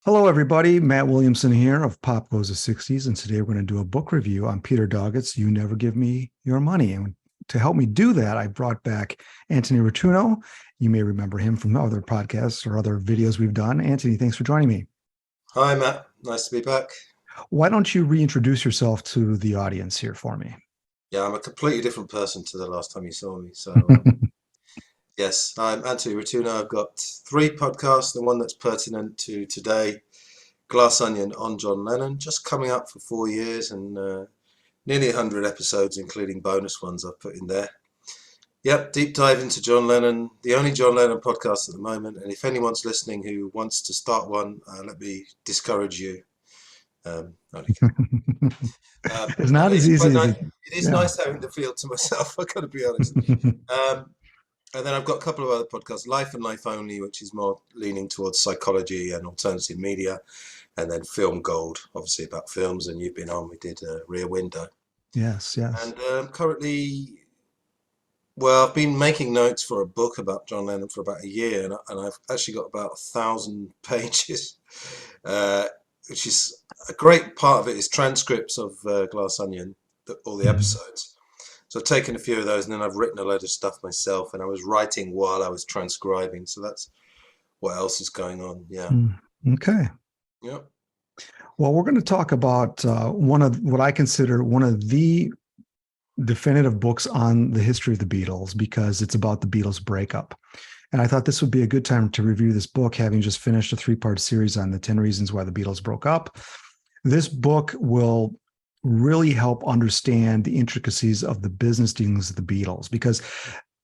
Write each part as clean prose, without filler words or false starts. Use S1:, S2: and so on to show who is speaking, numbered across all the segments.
S1: Hello, everybody. Matt Williamson here of Pop Goes the 60s, and today we're going to do a book review on Peter Doggett's You Never Give Me Your Money. And to help me do that, I brought back Antony Rotunno. You may remember him from other podcasts or other videos we've done. Antony, thanks for joining me.
S2: Hi, Matt. Nice to be back.
S1: Why don't you reintroduce yourself to the audience here for me?
S2: Yeah, I'm a completely different person to the last time you saw me. So, yes, I'm Antony Rotunno. I've got three podcasts. The one that's pertinent to today, Glass Onion on John Lennon, just coming up for 4 years and nearly 100 episodes, including bonus ones I've put in there. Yep, deep dive into John Lennon, the only John Lennon podcast at the moment. And if anyone's listening who wants to start one, let me discourage you. Okay.
S1: It's
S2: No,
S1: not as
S2: it's
S1: easy
S2: quite
S1: as
S2: nice.
S1: it,
S2: It is
S1: yeah.
S2: nice having the field to myself. I got to be honest. And then I've got a couple of other podcasts, Life and Life Only, which is more leaning towards psychology and alternative media, and then Film Gold, obviously about films. And you've been on. We did Rear Window,
S1: Yes, yes.
S2: and currently, well, I've been making notes for a book about John Lennon for about a year, and I've actually got about 1,000 pages, uh, which is a great part of it is transcripts of Glass Onion, all the
S1: Mhm.
S2: episodes. So I've taken a few of those, and then I've written a load of stuff myself, and I was writing while I was transcribing. So that's what else is going on. Yeah.
S1: Mm. Okay.
S2: Yep.
S1: Well, we're going to talk about one of what I consider one of the definitive books on the history of the Beatles because it's about the Beatles breakup. And I thought this would be a good time to review this book, having just finished a three-part series on the 10 reasons why the Beatles broke up. This book will really help understand the intricacies of the business dealings of the Beatles because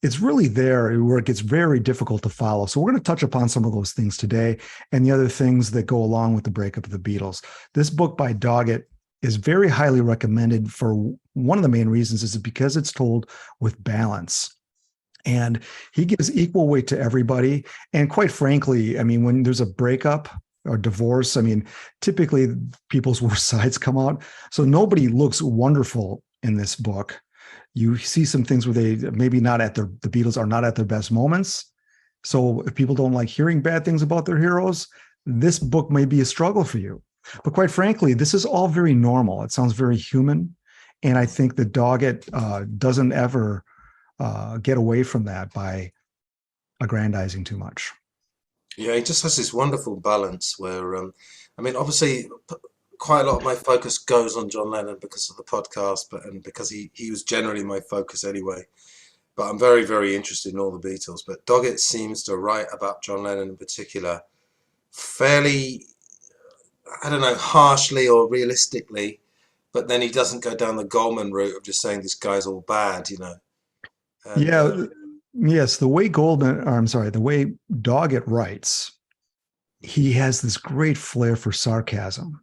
S1: it's really there where it gets very difficult to follow. So we're going to touch upon some of those things today and the other things that go along with the breakup of the Beatles. This book by Doggett is very highly recommended for one of the main reasons is because it's told with balance. And he gives equal weight to everybody. And quite frankly, I mean, when there's a breakup or divorce, I mean, typically people's worst sides come out. So nobody looks wonderful in this book. You see some things where they maybe not at the Beatles are not at their best moments. So if people don't like hearing bad things about their heroes, this book may be a struggle for you. But quite frankly, this is all very normal. It sounds very human. And I think that Doggett doesn't ever get away from that by aggrandizing too much.
S2: Yeah, he just has this wonderful balance where, I mean, obviously, quite a lot of my focus goes on John Lennon because of the podcast, but and because he was generally my focus anyway. But I'm very, very interested in all the Beatles. But Doggett seems to write about John Lennon in particular fairly, I don't know, harshly or realistically. But then he doesn't go down the Goldman route of just saying this guy's all bad, you know. And
S1: Yeah, yes, the way Goldman, or I'm sorry, the way Doggett writes, he has this great flair for sarcasm.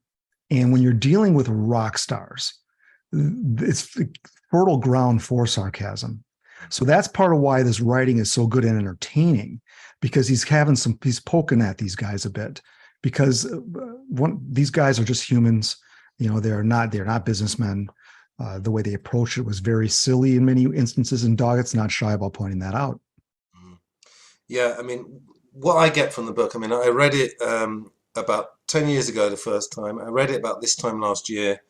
S1: And when you're dealing with rock stars, it's fertile ground for sarcasm. So that's part of why this writing is so good and entertaining, because he's poking at these guys a bit, because these guys are just humans. You know, they're not businessmen. The way they approach it was very silly in many instances, and Doggett's not shy about pointing that out.
S2: mm, yeah, I mean, what I get from the book, I mean, I read it about 10 years ago the first time. I read it about this time last year.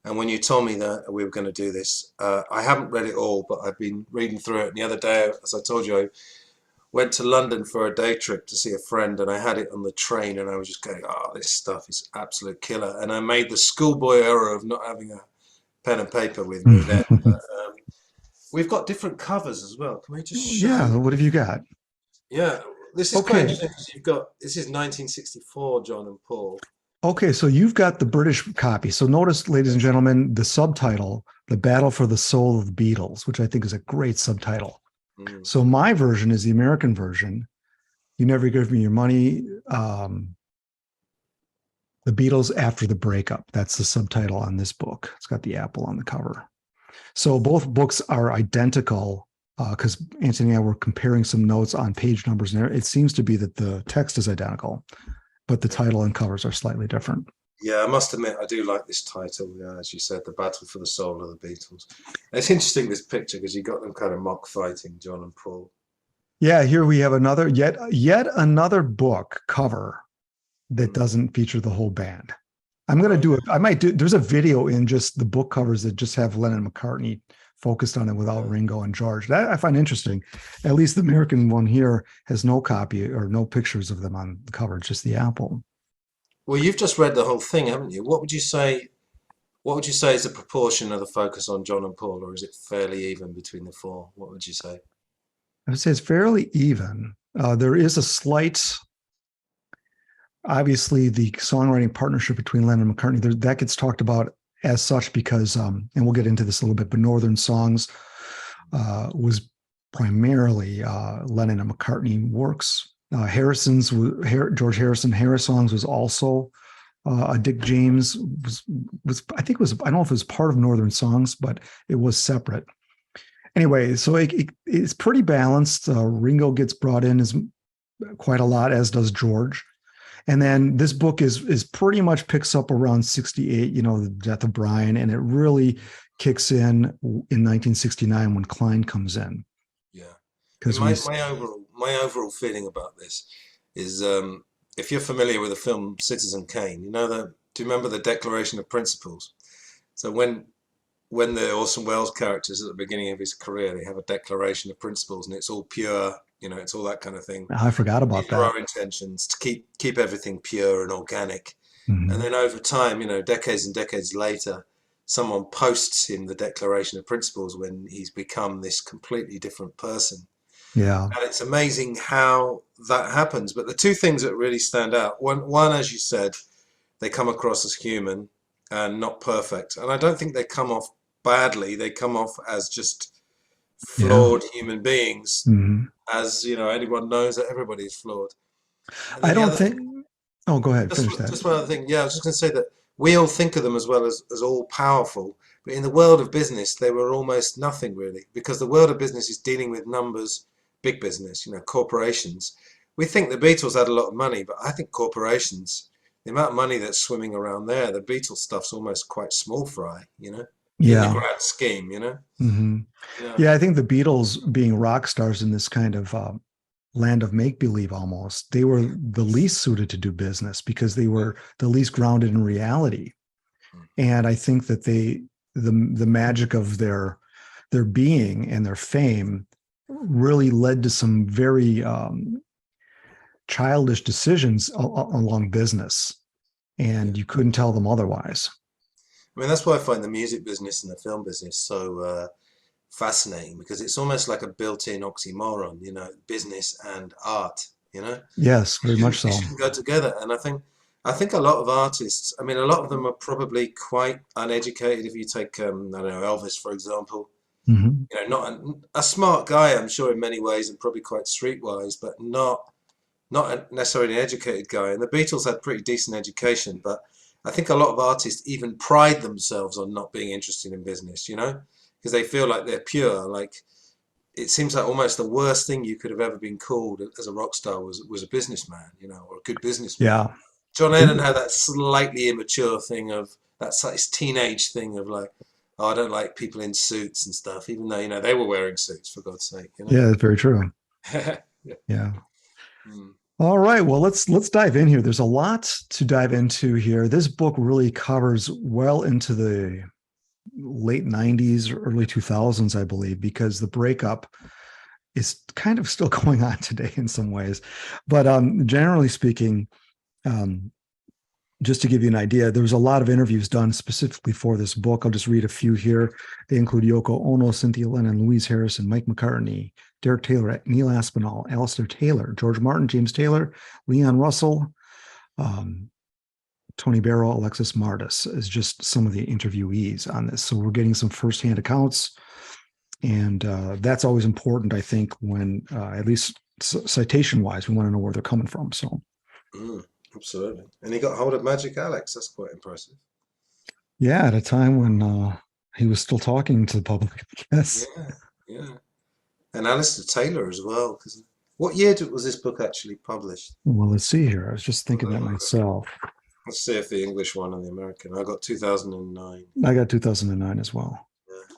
S2: And when you told me that we were going to do this, I haven't read it all, but I've been reading through it. And the other day, as I told you, I went to London for a day trip to see a friend, and I had it on the train, and I was just going, "Oh, this stuff is absolute killer." And I made the schoolboy error of not having a pen and paper with me then. But we've got different covers as well. Can we just show
S1: Yeah,
S2: you?
S1: what have you got?
S2: Yeah, this is quite
S1: Okay.
S2: interesting because you've got this is 1964, John and Paul.
S1: Okay, so you've got the British copy. So notice, ladies and gentlemen, the subtitle, The Battle for the Soul of the Beatles, which I think is a great subtitle.
S2: Mm,
S1: So my version is the American version. You Never Give Me Your Money, um, The Beatles After the Breakup. That's the subtitle on this book. It's got the apple on the cover. So both books are identical because Antony and I were comparing some notes on page numbers, and it seems to be that the text is identical, but the
S2: yeah.
S1: title and covers are slightly different.
S2: Yeah, I must admit, I do like this title. As you said, The Battle for the Soul of the Beatles. It's interesting, this picture, because you got them kind of mock fighting, John and Paul.
S1: Yeah, here we have another yet another book cover that doesn't feature the whole band. I'm going to do it. I might do, there's a video in just the book covers that just have Lennon and McCartney focused on it without Ringo and George. That I find interesting. At least the American one here has no copy or no pictures of them on the cover, just the album.
S2: Well, you've just read the whole thing, haven't you? What would you say? What would you say is the proportion of the focus on John and Paul, or is it fairly even between the four? What would you say?
S1: I would say it's fairly even. There is a slight, obviously, the songwriting partnership between Lennon and McCartney, that gets talked about as such because, and we'll get into this a little bit, but Northern Songs was primarily Lennon and McCartney works. George Harrison Harris Songs was also Dick James was I think it was, I don't know if it was part of Northern Songs, but it was separate. Anyway, so it's pretty balanced. Ringo gets brought in as quite a lot, as does George. And then this book is pretty much picks up around 68, the death of Brian, and it really kicks in 1969 when Klein comes in.
S2: Yeah.
S1: Because
S2: my overall feeling about this is if you're familiar with the film Citizen Kane, do you remember the Declaration of Principles? So when the Orson Welles characters at the beginning of his career, they have a declaration of principles, and it's all pure, it's all that kind of thing.
S1: I forgot about that.
S2: Our intentions to keep everything pure and organic.
S1: Mm-hmm.
S2: And then over time, decades and decades later, someone posts him the Declaration of Principles when he's become this completely different person.
S1: Yeah.
S2: And it's amazing how that happens. But the two things that really stand out, one, as you said, they come across as human and not perfect. And I don't think they come off badly. They come off as just flawed human beings.
S1: Mm-hmm.
S2: As anyone knows that everybody is flawed.
S1: I don't think. Oh, go ahead. Finish that.
S2: Just one other thing. Yeah, I was just going to say that we all think of them as well as all powerful, but in the world of business, they were almost nothing really, because the world of business is dealing with numbers, big business, corporations. We think the Beatles had a lot of money, but I think corporations, the amount of money that's swimming around there, the Beatles stuff's almost quite small fry, in the grand scheme,
S1: Mm-hmm. Yeah, I think the Beatles, being rock stars in this kind of land of make-believe almost, they were the least suited to do business because they were the least grounded in reality. And I think that the magic of their being and their fame really led to some very childish decisions along business. And you couldn't tell them otherwise.
S2: I mean, that's why I find the music business and the film business so fascinating, because it's almost like a built-in oxymoron, business and art,
S1: Yes, very much so.
S2: They shouldn't go together. And I think a lot of artists, I mean, a lot of them are probably quite uneducated. If you take, I don't know, Elvis, for example,
S1: mm-hmm.
S2: Not a smart guy, I'm sure in many ways, and probably quite streetwise, but not necessarily an educated guy. And the Beatles had pretty decent education, but I think a lot of artists even pride themselves on not being interested in business, because they feel like they're pure. Like, it seems like almost the worst thing you could have ever been called as a rock star was a businessman, or a good businessman.
S1: Yeah.
S2: John Lennon had that slightly immature thing of his teenage thing of like, oh, I don't like people in suits and stuff, even though, they were wearing suits, for God's sake.
S1: Yeah, that's very true. Yeah. All right. Well, let's dive in here. There's a lot to dive into here. This book really covers well into the late 90s, early 2000s, I believe, because the breakup is kind of still going on today in some ways. But generally speaking, just to give you an idea, there was a lot of interviews done specifically for this book. I'll just read a few here. They include Yoko Ono, Cynthia Lennon, Louise Harrison, Mike McCartney, Derek Taylor, Neil Aspinall, Alistair Taylor, George Martin, James Taylor, Leon Russell, Tony Barrow, Alexis Martis is just some of the interviewees on this. So we're getting some firsthand accounts. And that's always important, I think, when at least citation-wise, we want to know where they're coming from. So,
S2: absolutely. And he got hold of Magic Alex. That's quite impressive.
S1: Yeah, at a time when he was still talking to the public, I guess.
S2: Yeah. And Alistair Taylor as well. Because what year was this book actually published?
S1: Well, let's see here. I was just thinking that myself.
S2: Let's see if the English one and the American. I got 2009.
S1: I got 2009 as well. Yeah.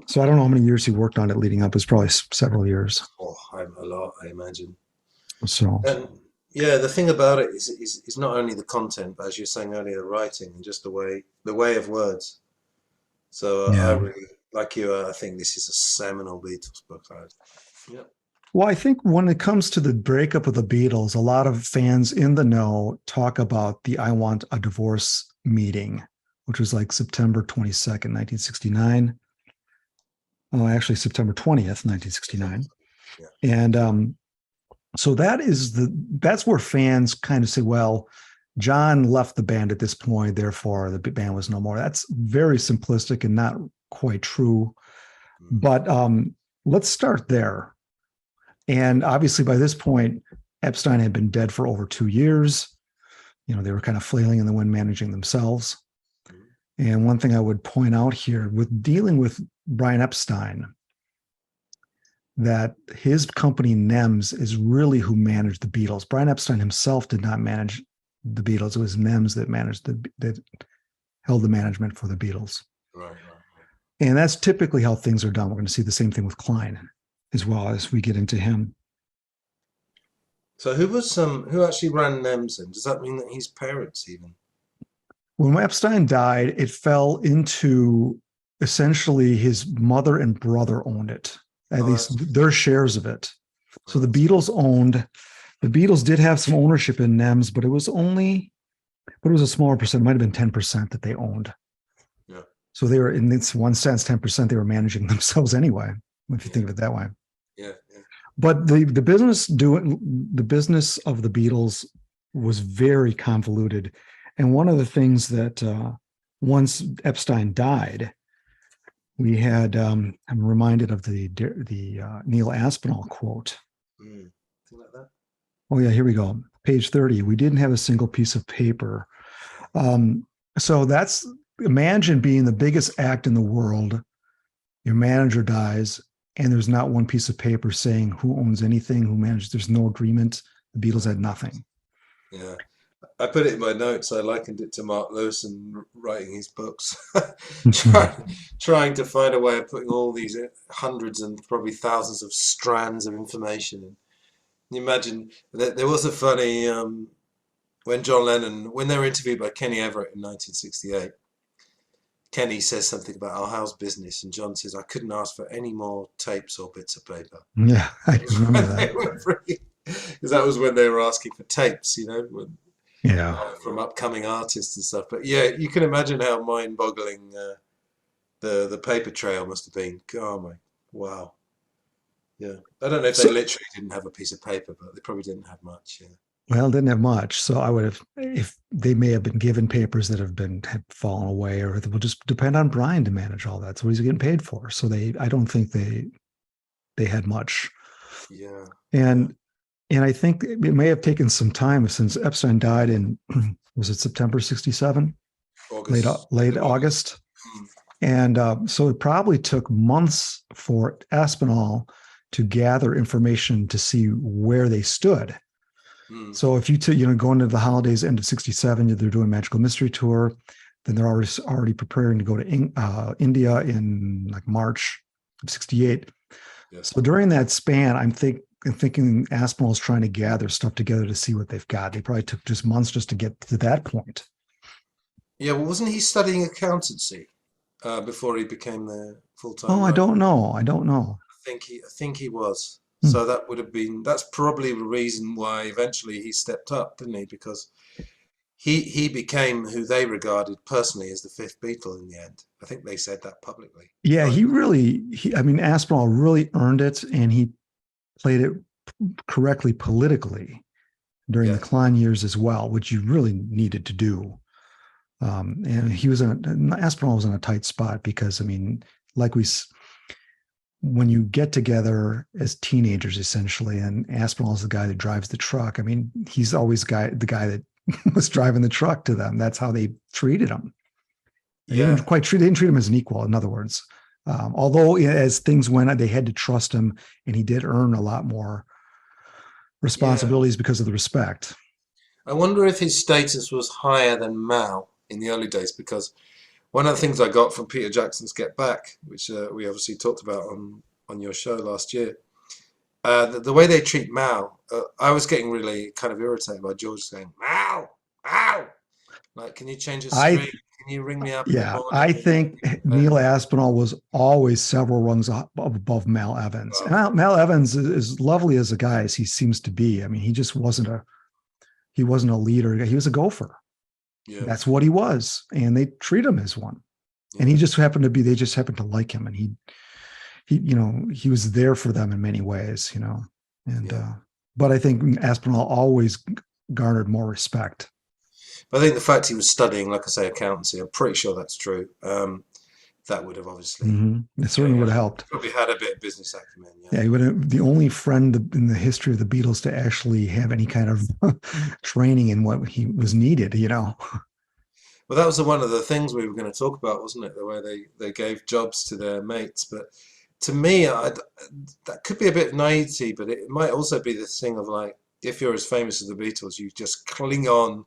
S1: So I don't know how many years he worked on it leading up. It was probably several years.
S2: Oh, a lot, I imagine.
S1: So.
S2: And Yeah, the thing about it is not only the content, but as you were saying earlier, the writing and just the way of words. So I
S1: Yeah.
S2: really like you. I think this is a seminal Beatles book. Yeah.
S1: Well, I think when it comes to the breakup of the Beatles, a lot of fans in the know talk about the I Want a Divorce meeting, which was like September 22nd, 1969. Oh, actually, September 20th, 1969.
S2: Yeah.
S1: And so that's where fans kind of say, well, John left the band at this point, therefore the band was no more. That's very simplistic and not quite true.
S2: Mm.
S1: But let's start there. And obviously, by this point, Epstein had been dead for over 2 years. They were kind of flailing in the wind, managing themselves.
S2: Mm.
S1: And one thing I would point out here with dealing with Brian Epstein, that his company NEMS is really who managed the Beatles. Brian Epstein himself did not manage the Beatles. It was NEMS that held the management for the Beatles.
S2: Right.
S1: And that's typically how things are done. We're going to see the same thing with Klein as well as we get into him.
S2: So who actually ran NEMS then? Does that mean that his parents even?
S1: When Epstein died, it fell into essentially his mother and brother owned it, at
S2: Oh, that's
S1: least their shares of it. So
S2: oh,
S1: the Beatles did have some ownership in NEMS, but it was a smaller percent. It might have been 10% that they owned.
S2: yeah,
S1: So they were, in this one sense, 10%, they were managing themselves anyway, if you think of it that way.
S2: yeah.
S1: But the business of the Beatles was very convoluted. And one of the things that once Epstein died, we had I'm reminded of the Neil Aspinall quote.
S2: Mm. Something like that.
S1: Oh yeah, here we go. Page 30. We didn't have a single piece of paper. So imagine being the biggest act in the world. Your manager dies, and there's not one piece of paper saying who owns anything, who manages. There's no agreement. The Beatles had nothing.
S2: Yeah. I put it in my notes. I likened it to Mark Lewison writing his books, trying to find a way of putting all these hundreds and probably thousands of strands of information in. You imagine that there was a funny when John Lennon, when they were interviewed by Kenny Everett in 1968, Kenny says something about, oh, how's business? And John says, I couldn't ask for any more tapes or bits of paper.
S1: Yeah, I remember that.
S2: Because that was when they were asking for tapes,
S1: Yeah.
S2: from upcoming artists and stuff. But yeah, you can imagine how mind-boggling the paper trail must have been. Oh my, wow. Yeah. I don't know if they
S1: So,
S2: literally didn't have a piece of paper, but they probably didn't have much. Yeah.
S1: well, didn't have much. So I would have, if they may have been given papers that had fallen away, or it will just depend on Brian to manage all that. So what he's getting paid for. So I don't think they had much.
S2: Yeah. Yeah.
S1: And I think it may have taken some time since Epstein died in, was it September 67?
S2: August.
S1: Late August.
S2: Mm.
S1: And so it probably took months for Aspinall to gather information to see where they stood.
S2: Mm.
S1: So if going into the holidays, end of 67, they're doing Magical Mystery Tour, then they're already preparing to go to India in like March of 68.
S2: Yes.
S1: So during that span, I'm thinking Aspinall's trying to gather stuff together to see what they've got. They probably took just months just to get to that point.
S2: Yeah, well, wasn't he studying accountancy before he became the full-time
S1: Oh, I
S2: writer?
S1: don't know.
S2: I think he was.
S1: Hmm.
S2: So that's probably the reason why eventually he stepped up, didn't he? Because he became who they regarded personally as the fifth Beatle in the end. I think they said that publicly.
S1: Yeah,
S2: Right.
S1: Aspinall really earned it, and he played it correctly politically during the
S2: Yeah.
S1: Klein years as well, which you really needed to do. And Aspinall was in a tight spot because, like when you get together as teenagers, essentially, and Aspinall is the guy that drives the truck. He's always the guy that was driving the truck to them. That's how they treated him. They
S2: Yeah.
S1: didn't treat him as an equal, in other words. Although as things went, they had to trust him, and he did earn a lot more
S2: Yeah.
S1: responsibilities because of the respect.
S2: I wonder if his status was higher than Mao in the early days, because one of the things I got from Peter Jackson's Get Back, which we obviously talked about on your show last year, The way they treat Mal, I was getting really kind of irritated by George saying, Mal, Mal, like, can you change a
S1: I
S2: string? Can you ring me up in the
S1: Yeah,
S2: morning?
S1: I think Neil Aspinall was always several rungs above Mal Evans. And
S2: Oh,
S1: Mal Evans is as lovely as a guy as he seems to be. I mean, he wasn't a leader. He was a gopher.
S2: yeah,
S1: That's what he was, and they treat him as one. And
S2: yeah,
S1: they just happened to like him, and he was there for them in many ways, And
S2: yeah.
S1: but I think Aspinall always garnered more respect.
S2: But I think the fact he was studying, like I say, accountancy, I'm pretty sure that's true. That would have obviously,
S1: It
S2: yeah,
S1: certainly would have helped.
S2: probably had a bit of business acumen. Yeah,
S1: Yeah, he would have the only friend in the history of the Beatles to actually have any kind of training in what he was needed.
S2: well, that was one of the things we were going to talk about, wasn't it? The way they gave jobs to their mates. But to me, that could be a bit of naivety, but it might also be this thing of like, if you're as famous as the Beatles, you just cling on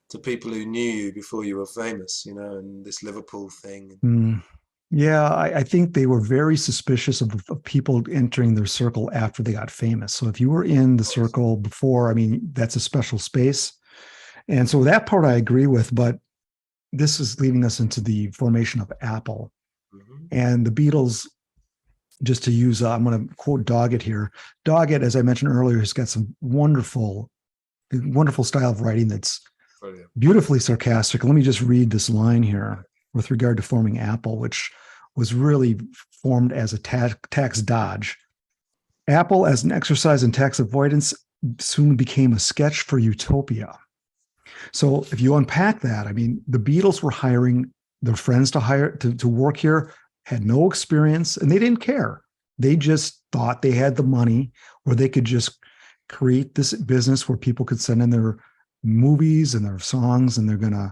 S2: to people who knew you before you were famous, and this Liverpool thing.
S1: Mm. Yeah, I think they were very suspicious of people entering their circle after they got famous. So if you were in the circle before, I mean, that's a special space. And so that part I agree with, but this is leading us into the formation of Apple.
S2: Hmm.
S1: And the Beatles, just to use, I'm going to quote Doggett here. Doggett, as I mentioned earlier, has got some wonderful, wonderful style of writing that's
S2: Brilliant.
S1: beautifully sarcastic. Let me just read this line here with regard to forming Apple, which was really formed as a tax dodge. Apple, as an exercise in tax avoidance, soon became a sketch for utopia. So if you unpack that, I mean, the Beatles were hiring their friends to work here, had no experience, and they didn't care. They just thought they had the money where they could just create this business where people could send in their movies and their songs, and they're going to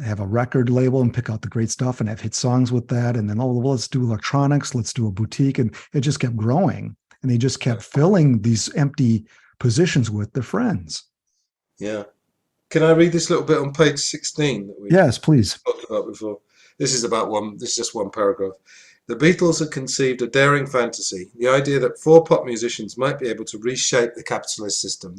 S1: have a record label and pick out the great stuff and have hit songs with that. And then, well, let's do electronics, let's do a boutique. And it just kept growing. And they just kept filling these empty positions with their friends.
S2: Yeah. Can I read this little bit on page 16 that we
S1: Yes, please.
S2: talked about before? This is just one paragraph. The Beatles had conceived a daring fantasy, the idea that four pop musicians might be able to reshape the capitalist system.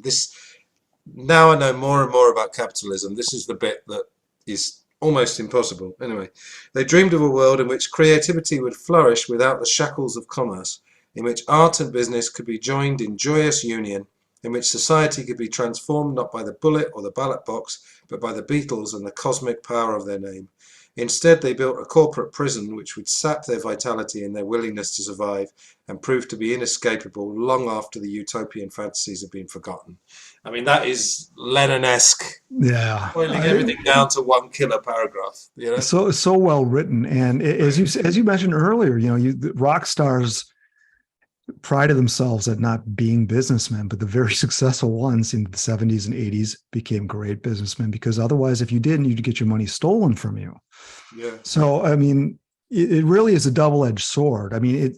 S2: Now I know more and more about capitalism. This is the bit that is almost impossible. Anyway, they dreamed of a world in which creativity would flourish without the shackles of commerce, in which art and business could be joined in joyous union, in which society could be transformed not by the bullet or the ballot box, but by the Beatles and the cosmic power of their name. Instead, they built a corporate prison which would sap their vitality and their willingness to survive and prove to be inescapable long after the utopian fantasies have been forgotten. I mean, that is Lennon-esque,
S1: Yeah.
S2: boiling everything down to one killer paragraph.
S1: So well written. And as you mentioned earlier, the rock stars prided themselves at not being businessmen, but the very successful ones in the 70s and 80s became great businessmen, because otherwise, if you didn't, you'd get your money stolen from you.
S2: Yeah.
S1: So, I mean, it really is a double-edged sword. I mean,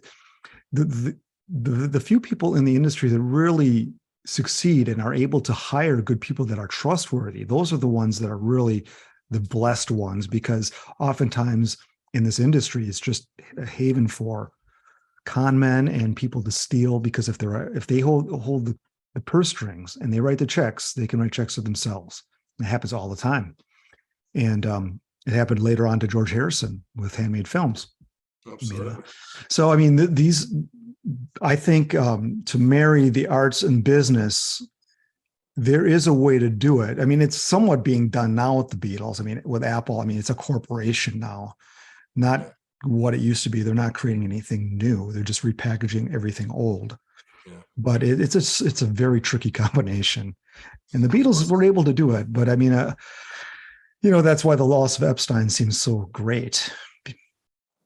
S1: the few people in the industry that really succeed and are able to hire good people that are trustworthy, those are the ones that are really the blessed ones, because oftentimes in this industry, it's just a haven for con men and people to steal, because if they hold the purse strings and they write the checks, they can write checks to themselves. It happens all the time. And it happened later on to George Harrison with Handmade Films.
S2: Absolutely.
S1: So, I mean, I think to marry the arts and business, there is a way to do it. I mean, it's somewhat being done now with the Beatles. I mean, with Apple, I mean, it's a corporation now, not what it used to be. They're not creating anything new. They're just repackaging everything old.
S2: Yeah.
S1: But it's a very tricky combination. And the Beatles were able to do it. But I mean, that's why the loss of Epstein seems so great.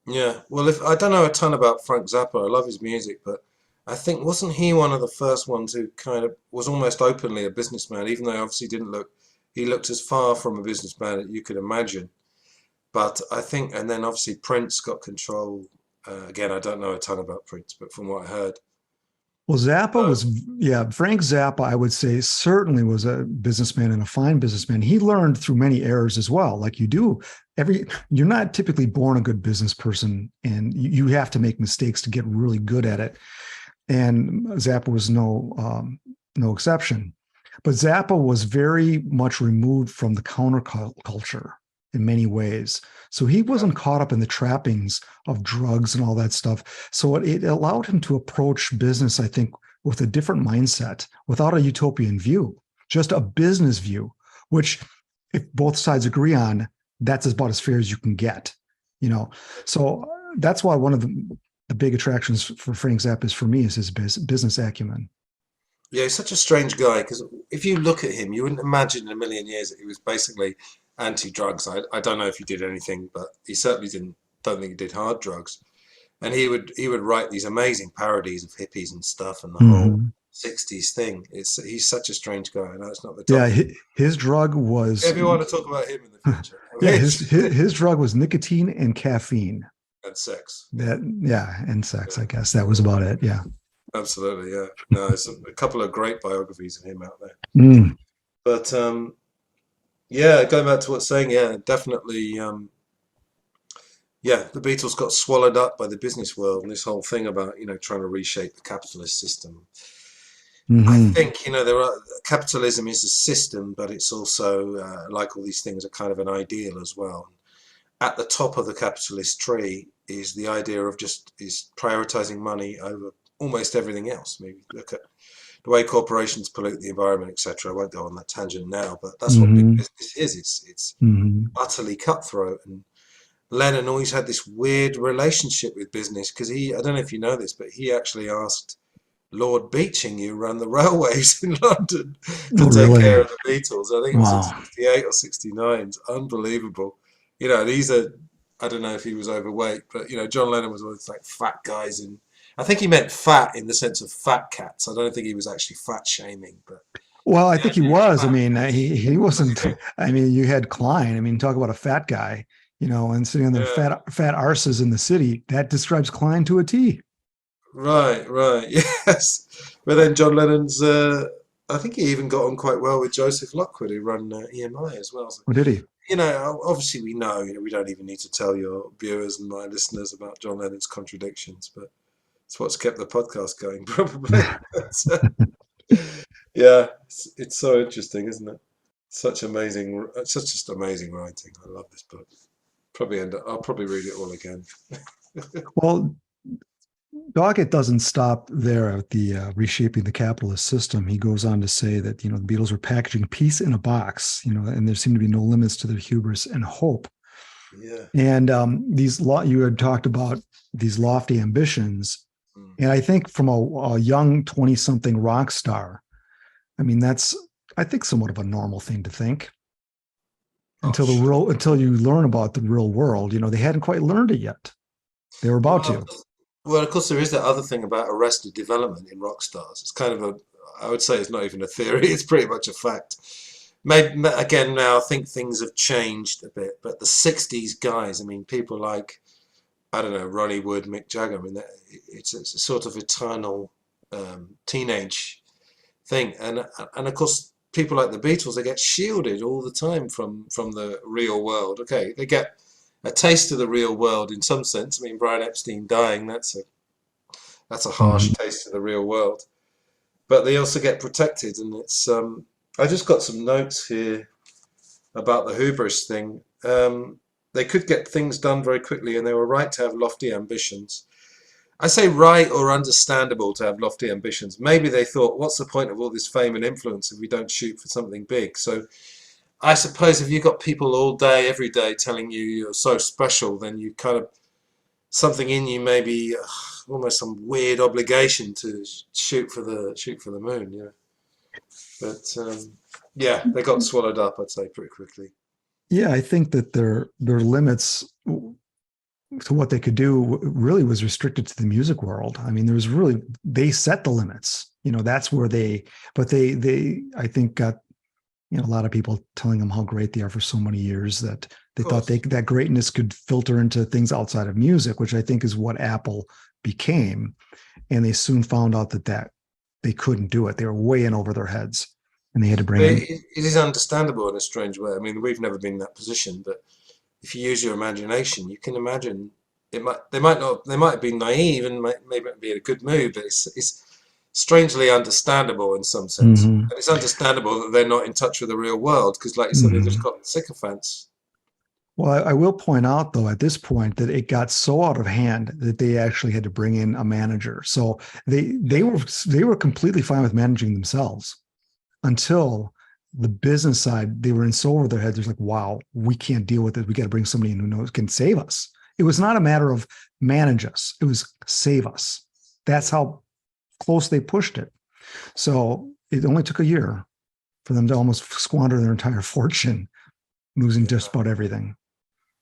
S2: Yeah. Well, if I don't know a ton about Frank Zappa, I love his music, but I think wasn't he one of the first ones who kind of was almost openly a businessman, even though he obviously didn't look. He looked as far from a businessman as you could imagine. But I think, and then obviously Prince got control. Again, I don't know a ton about Prince, but from what I heard,
S1: Well, Frank Zappa, I would say, certainly was a businessman and a fine businessman. He learned through many errors as well, like you do. You're not typically born a good business person, and you have to make mistakes to get really good at it. and Zappa was no exception. But Zappa was very much removed from the counterculture in many ways. So he
S2: Yeah.
S1: wasn't caught up in the trappings of drugs and all that stuff. So it allowed him to approach business, I think, with a different mindset, without a utopian view, just a business view, which, if both sides agree on, that's about as fair as you can get, you know. So that's why one of the big attractions for Frank Zappa is, for me, is his business acumen.
S2: Yeah, he's such a strange guy because if you look at him, you wouldn't imagine in a million years that he was basically anti-drugs. I don't know if he did anything, but he certainly didn't. Don't think he did hard drugs. And he would write these amazing parodies of hippies and stuff and the whole
S1: Mm-hmm.
S2: '60s thing. He's such a strange guy. I know it's not the
S1: Yeah,
S2: topic.
S1: his drug was,
S2: If you want to talk about him in the future, I
S1: yeah,
S2: mean,
S1: his drug was nicotine and caffeine.
S2: and sex. Yeah,
S1: That, yeah, and sex.
S2: yeah,
S1: I guess that was about it. Yeah.
S2: absolutely. Yeah, no, there's a couple of great biographies of him out there.
S1: Mm.
S2: But yeah, going back to what's saying, yeah, definitely. Yeah, the Beatles got swallowed up by the business world and this whole thing about, trying to reshape the capitalist system. I
S1: Hmm.
S2: think, capitalism is a system, but it's also, like all these things, are kind of an ideal as well. At the top of the capitalist tree is the idea of is prioritizing money over almost everything else. Maybe look at the way corporations pollute the environment, etc. I won't go on that tangent now, but that's what big
S1: Hmm.
S2: business is. It's
S1: Hmm.
S2: utterly cutthroat. And Lennon always had this weird relationship with business because I don't know if you know this, but he actually asked Lord Beeching, who ran the railways in London, to
S1: Oh,
S2: take care
S1: really?
S2: of the Beatles. I think it was in
S1: Wow.
S2: '68 or '69. It's unbelievable. These are, I don't know if he was overweight, but, John Lennon was always like fat guys. And I think he meant fat in the sense of fat cats. I don't think he was actually fat shaming, but
S1: Well, I
S2: the
S1: think he
S2: idea of
S1: was. I
S2: fat
S1: mean,
S2: cats.
S1: he wasn't. I mean, you had Klein. I mean, talk about a fat guy, and sitting on their
S2: Yeah.
S1: fat arses in the city. That describes Klein to a T.
S2: Right, right, yes. But then John Lennon's, I think he even got on quite well with Joseph Lockwood, who ran EMI as well. So,
S1: Or did he?
S2: obviously we know, we don't even need to tell your viewers and my listeners about John Lennon's contradictions, but it's what's kept the podcast going, probably. Yeah, it's so interesting, isn't it? Such just amazing writing. I love this book. I'll probably read it all again.
S1: Well, Doggett doesn't stop there at the reshaping the capitalist system. He goes on to say that the Beatles were packaging peace in a box, and there seemed to be no limits to their hubris and hope.
S2: Yeah.
S1: And you had talked about these lofty ambitions,
S2: Mm.
S1: and I think from a young 20-something rock star, I mean, that's, I think, somewhat of a normal thing to think,
S2: Oh, sure.
S1: until you learn about the real world. They hadn't quite learned it yet. They were about
S2: Well,
S1: to.
S2: well, of course, there is that other thing about arrested development in rock stars. It's kind of I would say it's not even a theory, it's pretty much a fact. Maybe, again, now I think things have changed a bit, but the '60s guys, I mean, people like, I don't know, Ronnie Wood, Mick Jagger, I mean, it's a sort of eternal teenage thing. And of course, people like the Beatles, they get shielded all the time from the real world. Okay, they get a taste of the real world in some sense. I mean, Brian Epstein dying, that's a harsh
S1: Mhm.
S2: taste of the real world. But they also get protected, and it's. I just got some notes here about the hubris thing. They could get things done very quickly, and they were right to have lofty ambitions. I say right or understandable to have lofty ambitions. Maybe they thought, what's the point of all this fame and influence if we don't shoot for something big? So I suppose if you've got people all day, every day telling you you're so special, then you kind of something in you maybe almost some weird obligation to shoot for the moon. Yeah, but yeah, they got swallowed up. I'd say pretty quickly.
S1: Yeah, I think that their limits to what they could do really was restricted to the music world. I mean, they set the limits. That's where but they I think got a lot of people telling them how great they are for so many years that
S2: Of
S1: they thought
S2: course.
S1: that greatness could filter into things outside of music, which I think is what Apple became. And they soon found out that they couldn't do it. They were way in over their heads, and they had to bring
S2: But
S1: in.
S2: it is understandable in a strange way. I mean, we've never been in that position, but if you use your imagination, you can imagine. they might have been naive and maybe be in a good mood, but it's strangely understandable in some sense.
S1: Hmm.
S2: And it's understandable that they're not in touch with the real world because, like you said, they just
S1: Hmm.
S2: got sycophants.
S1: Well, I will point out though at this point that it got so out of hand that they actually had to bring in a manager. So they were completely fine with managing themselves until the business side, they were in so over their heads. There's like, wow, we can't deal with it. We got to bring somebody in who knows can save us. It was not a matter of manage us. It was save us. That's how close they pushed it. So it only took a year for them to almost squander their entire fortune, losing just about everything.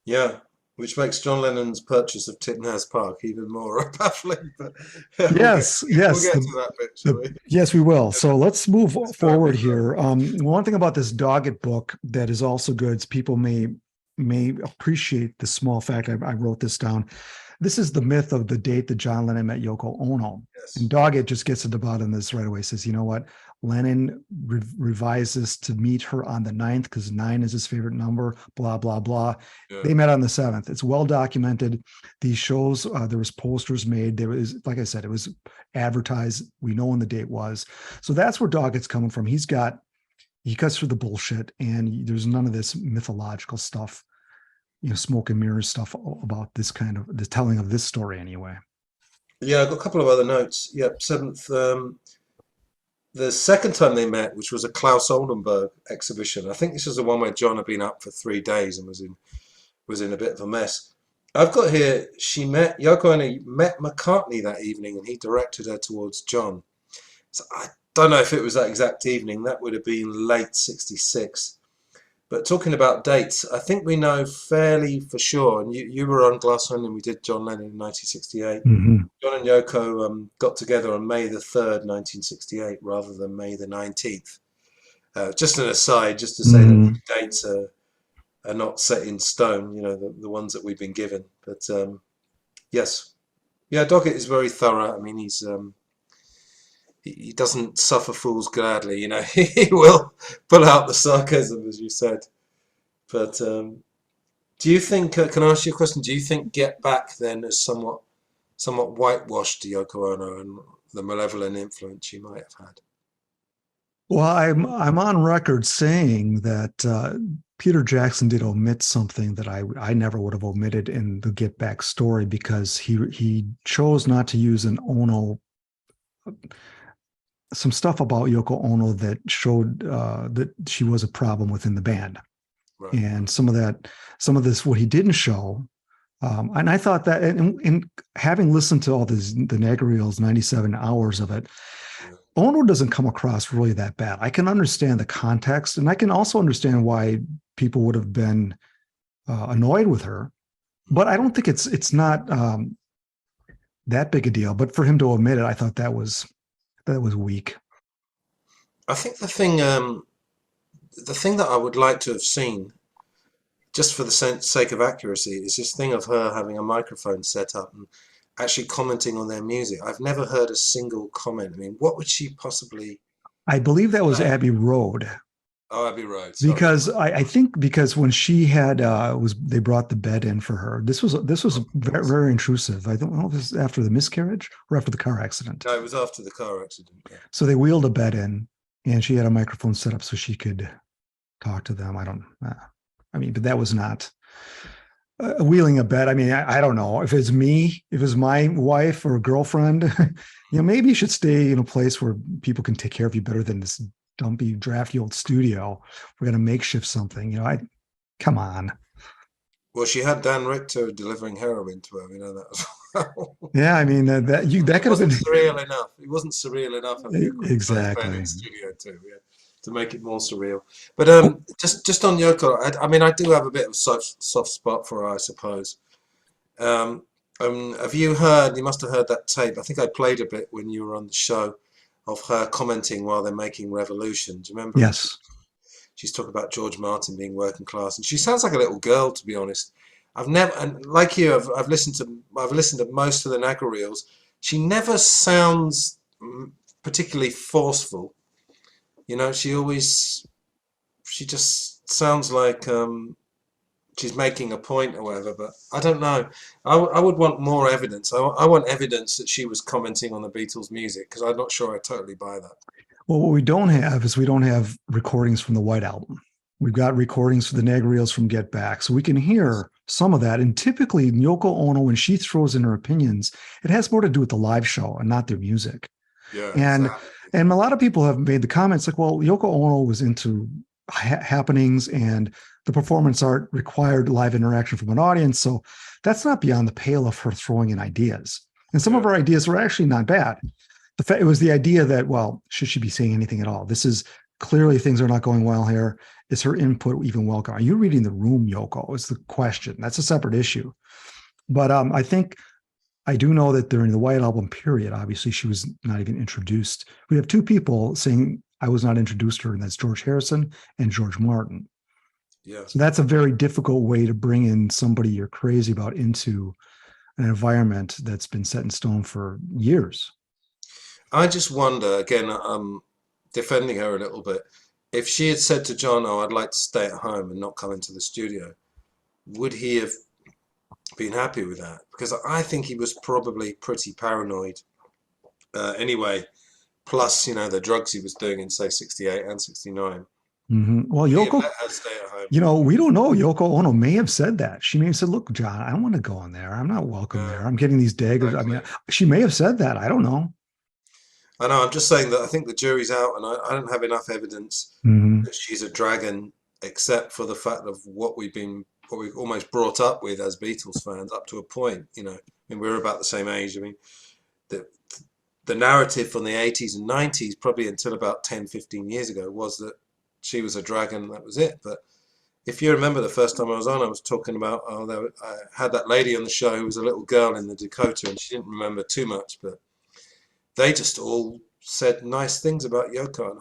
S2: Yeah, which makes John Lennon's purchase of Tittenhouse Park even more baffling. But yeah,
S1: Yes,
S2: we'll
S1: yes,
S2: get to that bit, shall we?
S1: yes, we will.
S2: Yeah,
S1: So let's move
S2: it's got to be
S1: forward
S2: done.
S1: here. One thing about this Doggett book that is also good is people may appreciate the small fact. I wrote this down. This is the myth of the date that John Lennon met Yoko Ono. And
S2: Yes.
S1: Doggett just gets to the bottom of this right away. Says, you know what? Lennon revises to meet her on the 9th because 9 is his favorite number, blah, blah, blah.
S2: Yeah.
S1: They met on the 7th. It's well documented. These shows, there was posters made. There was, like I said, it was advertised. We know when the date was. So that's where Doggett's coming from. He cuts through the bullshit and there's none of this mythological stuff, smoke and mirrors stuff about this kind of the telling of this story anyway.
S2: Yeah, I've got a couple of other notes. Yep, 7th. The second time they met, which was a Klaus Oldenburg exhibition. I think this is the one where John had been up for 3 days and was in a bit of a mess. I've got here, Yoko Ono met McCartney that evening and he directed her towards John. So I don't know if it was that exact evening. That would have been late 66. But talking about dates, I think we know fairly for sure, and you were on Glass Onion, we did John Lennon in 1968.
S1: Mm-hmm.
S2: John and Yoko got together on May the 3rd, 1968, rather than May the 19th. Just an aside, just to say that
S1: Mm-hmm.
S2: these dates are not set in stone, the ones that we've been given. But yes, yeah, Doggett is very thorough. I mean, he doesn't suffer fools gladly, he will pull out the sarcasm, as you said. But do you think, can I ask you a question? Do you think Get Back then is somewhat whitewashed Yoko Ono and the malevolent influence she might have had?
S1: Well, I'm on record saying that Peter Jackson did omit something that I never would have omitted in the Get Back story because he chose not to use an Ono, some stuff about Yoko Ono that showed that she was a problem within the band,
S2: Right.
S1: and some of this what he didn't show. And I thought that, and having listened to all the Nagriel's 97 hours of it,
S2: Yeah.
S1: Ono doesn't come across really that bad. I can understand the context, and I can also understand why people would have been annoyed with her. But I don't think it's not that big a deal. But for him to omit it, I thought that was weak.
S2: I think the thing that I would like to have seen, just for the sake of accuracy, is this thing of her having a microphone set up and actually commenting on their music. I've never heard a single comment. I mean, what would she possibly
S1: I believe that was
S2: say?
S1: Abbey Road.
S2: Oh, Abbey Road. Sorry.
S1: Because I think because when she had they brought the bed in for her. This was
S2: Oh, my
S1: very,
S2: goodness.
S1: very intrusive. I don't know if it was after the miscarriage or after the car accident.
S2: No, it was after the car accident. Yeah.
S1: So they wheeled a bed in, and she had a microphone set up so she could talk to them. I mean, but that was not wheeling a bed. I mean, I don't know if it's me, if it's my wife or girlfriend. Maybe you should stay in a place where people can take care of you better than this dumpy, drafty old studio. We're gonna makeshift something. Come on.
S2: Well, she had Dan Richter delivering heroin to her. We know that as well.
S1: Yeah, I mean that
S2: It
S1: could have
S2: wasn't
S1: been
S2: surreal enough. It wasn't surreal enough having a group size band in
S1: exactly.
S2: studio too. Yeah, to make it more surreal. But
S1: Oh,
S2: just on Yoko, I mean, I do have a bit of soft spot for her, I suppose. Um, have you heard? You must have heard that tape. I think I played a bit when you were on the show of her commenting while they're making Revolution. Do you remember? And
S1: yes.
S2: she's talking about George Martin being working class, and she sounds like a little girl, to be honest. I've never, and like you, I've listened to most of the Nagra reels. She never sounds particularly forceful. She just sounds like she's making a point or whatever. But I don't know. I would want more evidence. I want evidence that she was commenting on the Beatles' music because I'm not sure I totally buy that.
S1: Well, what we don't have is we don't have recordings from the White Album. We've got recordings for the Neg Reels from Get Back. So we can hear some of that. And typically, Yoko Ono, when she throws in her opinions, it has more to do with the live show and not their music.
S2: Yeah,
S1: And
S2: exactly.
S1: and a lot of people have made the comments like, well, Yoko Ono was into happenings and the performance art required live interaction from an audience. So that's not beyond the pale of her throwing in ideas. And some of
S2: Yeah.
S1: her ideas were actually not bad. It was the idea that, well, should she be saying anything at all? This is clearly things are not going well here. Is her input even welcome? Are you reading the room, Yoko? Is the question. That's a separate issue. But I do know that during the White Album period, obviously she was not even introduced. We have two people saying I was not introduced to her, and that's George Harrison and George Martin.
S2: Yeah.
S1: So that's a very difficult way to bring in somebody you're crazy about into an environment that's been set in stone for years.
S2: I just wonder, again, defending her a little bit, if she had said to John, "Oh, I'd like to stay at home and not come into the studio," would he have been happy with that? Because I think he was probably pretty paranoid anyway. Plus, the drugs he was doing in, say, 68 and 69.
S1: Well,
S2: Would he have
S1: Yoko,
S2: let her stay at home?
S1: we don't know. Yoko Ono may have said that. She may have said, look, John, I don't want to go in there. I'm not welcome
S2: Yeah,
S1: there. I'm getting these daggers. I
S2: exactly.
S1: mean, she may have said that. I don't know.
S2: I know, I'm just saying that I think the jury's out, and I don't have enough evidence
S1: Mm-hmm.
S2: that she's a dragon, except for the fact of what we've almost brought up with as Beatles fans up to a point. I mean, we're about the same age. I mean, the the narrative from the 80s and 90s, probably until about 10, 15 years ago, was that she was a dragon and that was it. But if you remember the first time I was on, I was talking about, I had that lady on the show who was a little girl in the Dakota, and she didn't remember too much, but they just all said nice things about Yoko. And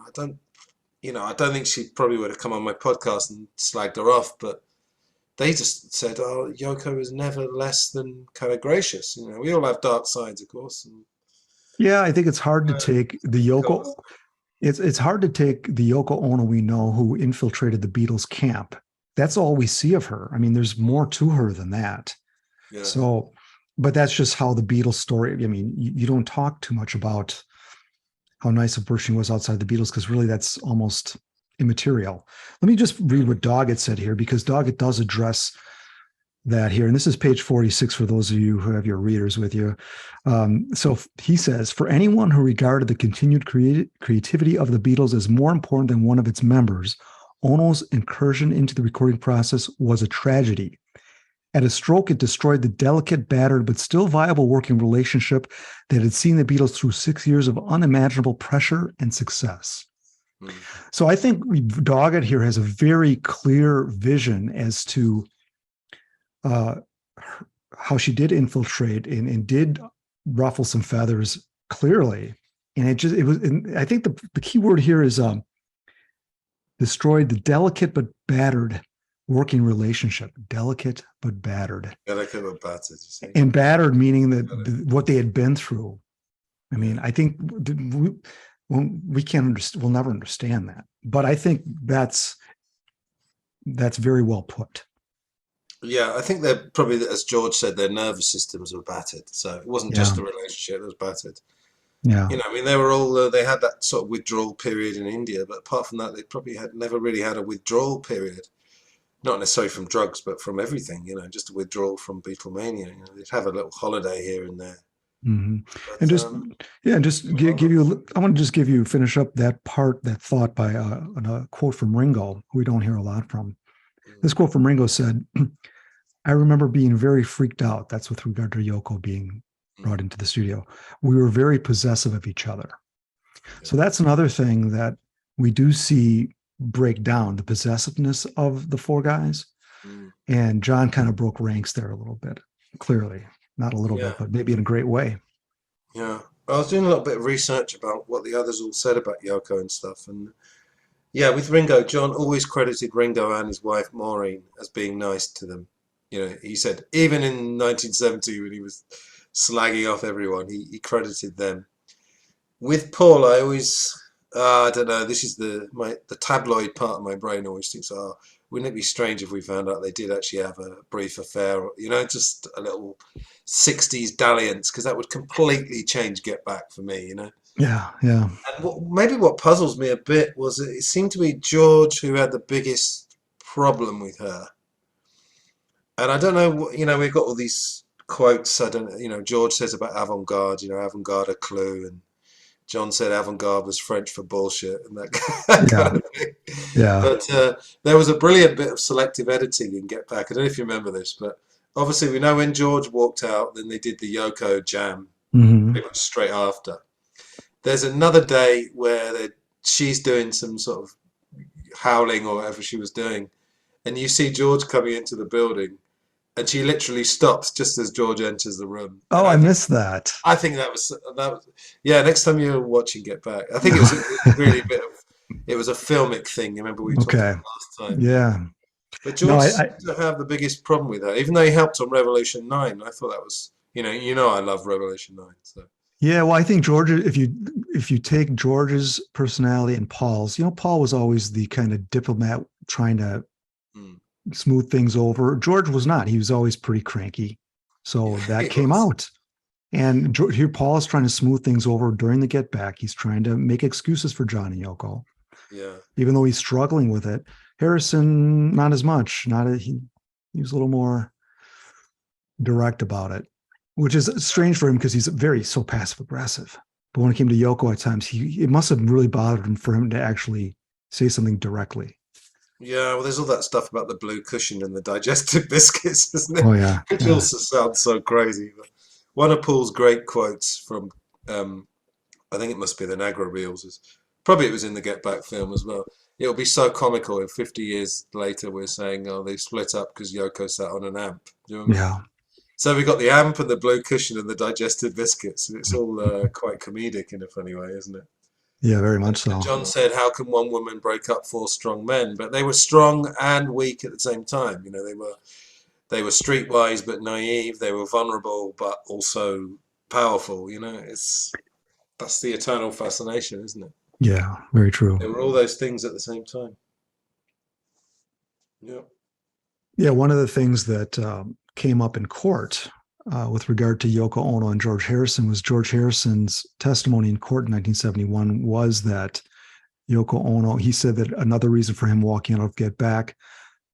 S2: I don't think she probably would have come on my podcast and slagged her off, but they just said, oh, Yoko is never less than kind of gracious. We all have dark sides, of course. And,
S1: Yeah, I think it's hard to take the
S2: cool.
S1: Yoko. It's hard to take the Yoko Ono we know who infiltrated the Beatles camp. That's all we see of her. I mean, there's more to her than that.
S2: Yeah.
S1: So, but that's just how the Beatles story. I mean, you don't talk too much about how nice a person was outside the Beatles because really that's almost immaterial. Let me just read what Doggett said here because Doggett does address that here. And this is page 46 for those of you who have your readers with you. So he says, for anyone who regarded the continued creativity of the Beatles as more important than one of its members, Ono's incursion into the recording process was a tragedy. At a stroke, it destroyed the delicate, battered, but still viable working relationship that had seen the Beatles through 6 years of unimaginable pressure and success. So I think Doggett here has a very clear vision as to how she did infiltrate and did ruffle some feathers clearly. And I think the key word here is destroyed the delicate but battered working relationship. Delicate but battered.
S2: Delicate but battered, you see.
S1: And battered meaning that what they had been through. I mean, I think we can't understand, we'll never understand that. But I think that's very well put.
S2: Yeah, I think they're probably, as George said, their nervous systems were battered. So it wasn't just the relationship that was battered.
S1: Yeah.
S2: I mean, they were all, they had that sort of withdrawal period in India, but apart from that, they probably had never really had a withdrawal period. Not necessarily from drugs, but from everything, just a withdrawal from Beatlemania. They'd have a little holiday here and there.
S1: Mm-hmm.
S2: But,
S1: And give you, I want to just finish up that thought by a quote from Ringo, who we don't hear a lot from. This quote from Ringo said, I remember being very freaked out. That's with regard to Yoko being brought into the studio. We were very possessive of each other. So that's another thing that we do see break down, the possessiveness of the four guys. And John kind of broke ranks there a little bit, clearly. Not a little bit, but maybe in a great way.
S2: Yeah. I was doing a little bit of research about what the others all said about Yoko and stuff. And yeah, with Ringo, John always credited Ringo and his wife Maureen as being nice to them. He said, even in 1970 when he was slagging off everyone, he credited them. With Paul, I always, I don't know, this is the tabloid part of my brain always thinks, wouldn't it be strange if we found out they did actually have a brief affair, or, just a little 60s dalliance, because that would completely change Get Back for me,
S1: Yeah, yeah.
S2: And maybe what puzzles me a bit was that it seemed to be George who had the biggest problem with her. And I don't know, we've got all these quotes. I don't, George says about avant-garde, avant-garde a clue, and John said avant-garde was French for bullshit, and that
S1: Yeah,
S2: kind of thing.
S1: yeah.
S2: But there was a brilliant bit of selective editing in Get Back. I don't know if you remember this, but obviously we know when George walked out, then they did the Yoko jam
S1: Hmm.
S2: pretty much straight after. There's another day where she's doing some sort of howling or whatever she was doing, and you see George coming into the building, and she literally stops just as George enters the room.
S1: Oh,
S2: And
S1: I missed that.
S2: I think that was yeah. Next time you're watching Get Back, I think it was really a bit of it was a filmic thing. You remember we talked
S1: Okay.
S2: about last time.
S1: Yeah.
S2: But
S1: No,
S2: George seemed to have the biggest problem with her, even though he helped on Revolution 9. I thought that was I love Revolution 9. So
S1: yeah. Well, I think George, if you take George's personality and Paul's, Paul was always the kind of diplomat trying to
S2: mm,
S1: smooth things over. George was not. He was always pretty cranky. So
S2: yeah,
S1: that
S2: it
S1: came
S2: was.
S1: out. And here Paul is trying to smooth things over during the Get Back. He's trying to make excuses for John and Yoko,
S2: Yeah,
S1: even though he's struggling with it. Harrison, not as much. He was a little more direct about it, which is strange for him because he's so passive aggressive. But when it came to Yoko, at times it must have really bothered him for him to actually say something directly.
S2: yeah. Well, there's all that stuff about the blue cushion and the digestive biscuits, isn't it?
S1: Oh yeah,
S2: Which
S1: yeah,
S2: also sounds so crazy. But one of Paul's great quotes from, um, I think it must be the Nagra Reels, probably it was in the Get Back film as well. It'll be so comical if 50 years later we're saying, oh, they split up because Yoko sat on an amp. Do you know what I mean?
S1: yeah,
S2: So we got the amp and the blue cushion and the digestive biscuits. And it's all quite comedic in a funny way, isn't it?
S1: yeah, very
S2: And
S1: much so.
S2: John said, how can one woman break up four strong men? But they were strong and weak at the same time. They were streetwise but naive. They were vulnerable but also powerful. That's the eternal fascination, isn't it?
S1: Yeah, very true.
S2: They were all those things at the same time. Yeah.
S1: Yeah, one of the things that came up in court with regard to Yoko Ono and George Harrison was George Harrison's testimony in court in 1971 was that Yoko Ono, he said that another reason for him walking out of Get Back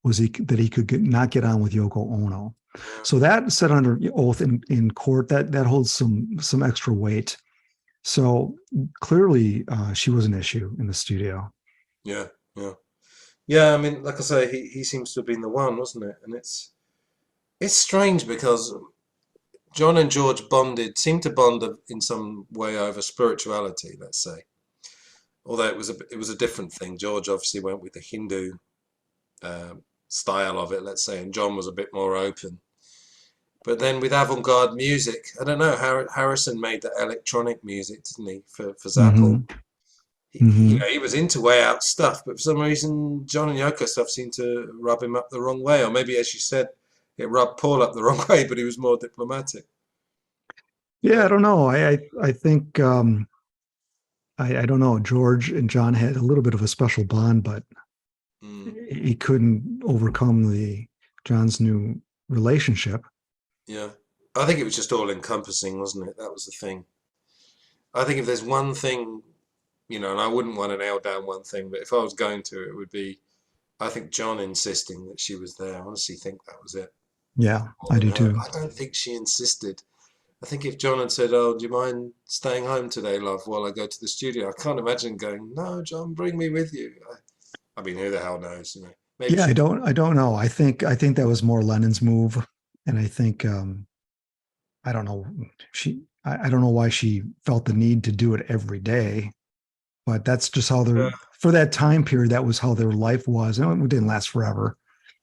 S1: was that he could not get on with Yoko Ono.
S2: Yeah.
S1: So that said under oath in court, that holds some extra weight. So clearly she was an issue in the studio.
S2: Yeah. Yeah. Yeah. I mean, like I say, he seems to have been the one, wasn't it? And it's strange because John and George seemed to bond in some way over spirituality, let's say. Although it was a different thing. George obviously went with the Hindu uh, style of it, let's say, and John was a bit more open. But then with avant-garde music, I don't know. Harrison made the electronic music, didn't he, for Zapple?
S1: Hmm. Hmm.
S2: He was into way out stuff, but for some reason, John and Yoko stuff seemed to rub him up the wrong way, or maybe, as you said, it rubbed Paul up the wrong way, but he was more diplomatic.
S1: Yeah, I
S2: Yeah.
S1: don't know. I think I don't know. George and John had a little bit of a special bond, but
S2: Mm.
S1: he couldn't overcome the John's new relationship.
S2: Yeah. I think it was just all encompassing, wasn't it? That was the thing. I think if there's one thing, and I wouldn't want to nail down one thing, but if I was going to, it would be, I think John insisting that she was there. I honestly think that was it.
S1: Yeah,
S2: More
S1: I
S2: than
S1: do
S2: her.
S1: too.
S2: I don't think she insisted. I think if John had said, "Oh, do you mind staying home today, love, while I go to the studio?" I can't imagine going, "No, John, bring me with you." I mean, who the hell knows? Maybe
S1: Yeah,
S2: she did.
S1: I don't know. I think that was more Lennon's move, and I think I don't know. I don't know why she felt the need to do it every day, but that's just how
S2: Uh,
S1: for that time period, that was how their life was. And it didn't last forever.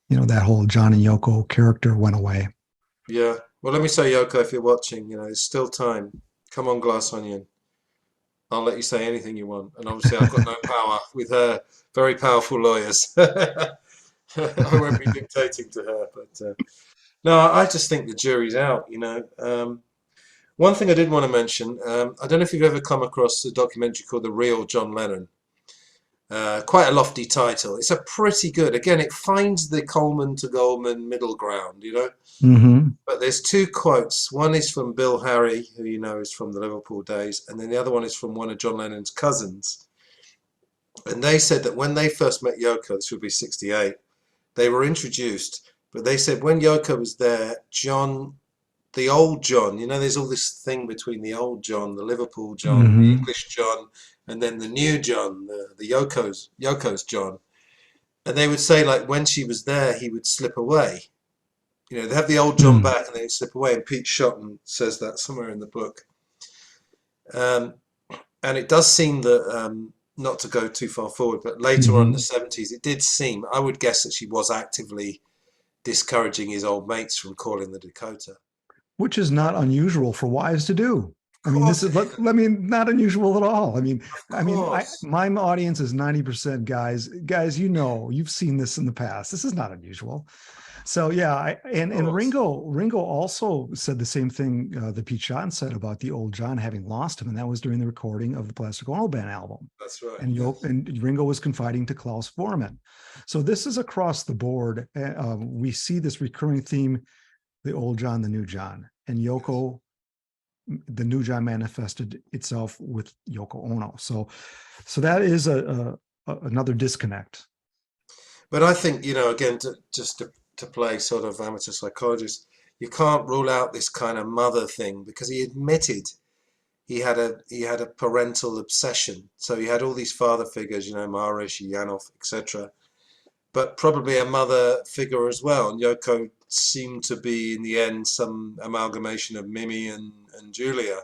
S1: That whole John and Yoko character went away.
S2: yeah. Well, let me say, Yoko, if you're watching, there's still time. Come on, Glass Onion. I'll let you say anything you want. And obviously, I've got no power with her very powerful lawyers. I won't be dictating to her. But no, I just think the jury's out. One thing I did want to mention, I don't know if you've ever come across a documentary called The Real John Lennon. Quite a lofty title. It's a pretty good. Again, it finds the Coleman to Goldman middle ground, you know.
S1: Mm-hmm.
S2: But there's two quotes. One is from Bill Harry, who you know is from the Liverpool days, and then the other one is from one of John Lennon's cousins. And they said that when they first met Yoko, this would be 68, they were introduced, but they said when Yoko was there, John, the old John, you know, there's all this thing between the old John, the Liverpool John, the
S1: Mm-hmm.
S2: English John, and then the new John, the Yoko's John. And they would say, like, when she was there, he would slip away. You know, they have the old John
S1: Mm.
S2: back and they slip away. And Pete Shotton says that somewhere in the book. Um, and it does seem that, not to go too far forward, but later on in the
S1: Mm-hmm.
S2: 70s, it did seem, I would guess that she was actively discouraging his old mates from calling the Dakota.
S1: Which is not unusual for wives to do.
S2: Of
S1: I mean, this
S2: course
S1: is,
S2: it is.
S1: I mean, not unusual at all.
S2: Of course.
S1: My audience is 90% guys. Guys, you know, you've seen this in the past. This is not unusual. So yeah,
S2: Of
S1: and
S2: course.
S1: Ringo also said the same thing that Pete Shotton said about the old John having lost him, and that was during the recording of the Plastic Ono Band album.
S2: That's right.
S1: And
S2: Yes.
S1: and Ringo was confiding to Klaus Voormann. So this is across the board. We see this recurring theme: the old John, the new John, and
S2: Yes.
S1: Yoko. The new John manifested itself with Yoko Ono. So that is another disconnect.
S2: But I think, you know, again, to play sort of amateur psychologist, you can't rule out this kind of mother thing because he admitted he had a parental obsession. So he had all these father figures, you know, Marish, Yanov, etc., but probably a mother figure as well. And Yoko seemed to be, in the end, some amalgamation of Mimi and Julia.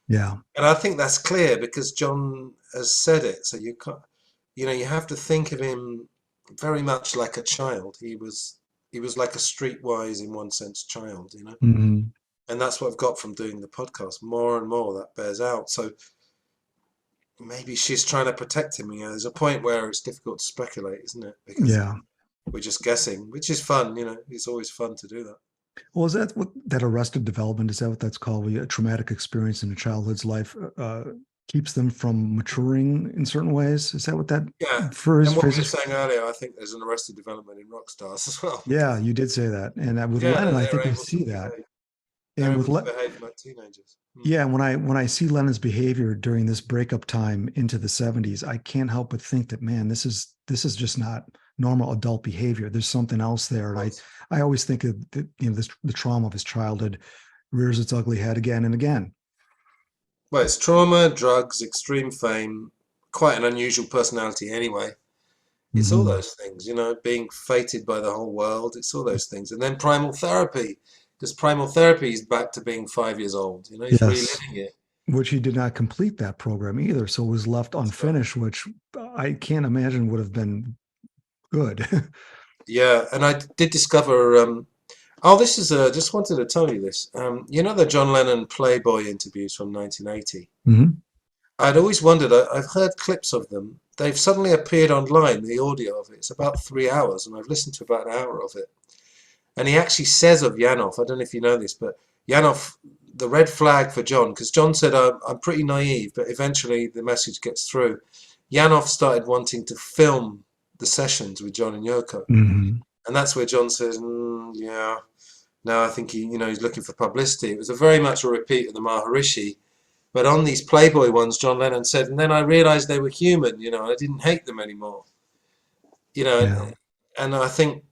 S1: Yeah.
S2: And I think that's clear because John has said it. So you can't, you know, you have to think of him very much like a child. He was like a streetwise, in one sense, child, you know.
S1: Mm-hmm.
S2: And that's what I've got from doing the podcast. More and more that bears out. So maybe she's trying to protect him. You know, there's a point where it's difficult to speculate, isn't it? Because
S1: Yeah.
S2: we're just guessing, which is fun. You know, it's always fun to do that.
S1: Well, is that what that arrested development, is that what that's called? A traumatic experience in a childhood's life keeps them from maturing in certain ways? Is that what that
S2: Yeah. And what we were
S1: phrase?
S2: saying earlier, I think there's an arrested development in rock stars as well.
S1: Yeah, you did say that. And with
S2: Yeah,
S1: Lennon,
S2: that
S1: I
S2: they're
S1: think we
S2: able to
S1: see that.
S2: behave. They're
S1: And
S2: able to behave like teenagers.
S1: yeah, when I see Lennon's behavior during this breakup time into the 70s, I can't help but think that, man, this is just not normal adult behavior. There's something else there. And I always think of the trauma of his childhood rears its ugly head again and again.
S2: Well, it's trauma, drugs, extreme fame, quite an unusual personality anyway. It's all
S1: Hmm.
S2: those things, you know, being fated by the whole world. It's all those things. And then primal therapy, because primal therapy is back to being 5 years old. You know, he's
S1: Yes,
S2: reliving it.
S1: which he did not complete that program either, so it was left
S2: That's right.
S1: unfinished, which I can't imagine would have been good.
S2: Yeah, and I did discover. Oh, this is. Just wanted to tell you this. You know the John Lennon Playboy interviews from 1980.
S1: Hmm.
S2: I'd always wondered. I've heard clips of them. They've suddenly appeared online. The audio of it. It's about 3 hours, and I've listened to about an hour of it. And he actually says of Yanov, I don't know if you know this, but Yanov, the red flag for John, because John said, I'm pretty naive, but eventually the message gets through. Yanov started wanting to film the sessions with John and Yoko.
S1: Hmm.
S2: And that's where John says, yeah, no, I think he's looking for publicity. It was a very much a repeat of the Maharishi. But on these Playboy ones, John Lennon said, and then I realized they were human, I didn't hate them anymore.
S1: Yeah.
S2: And I think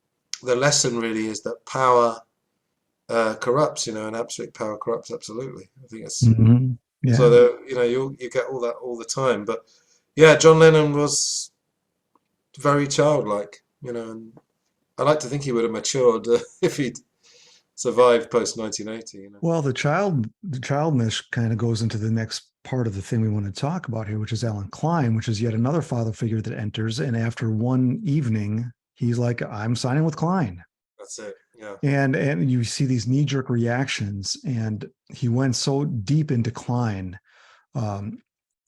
S2: the lesson really is that power corrupts, and absolute power corrupts absolutely. I think it's
S1: Hmm.
S2: so
S1: Yeah.
S2: that you get all that all the time. But yeah, John Lennon was very childlike, and I like to think he would have matured if he'd survived post 1980.
S1: Well, the childness kind of goes into the next part of the thing we want to talk about here, which is Allen Klein, which is yet another father figure that enters. And after one evening, he's like, "I'm signing with Klein."
S2: That's it. Yeah.
S1: And you see these knee-jerk reactions, and he went so deep into Klein, um,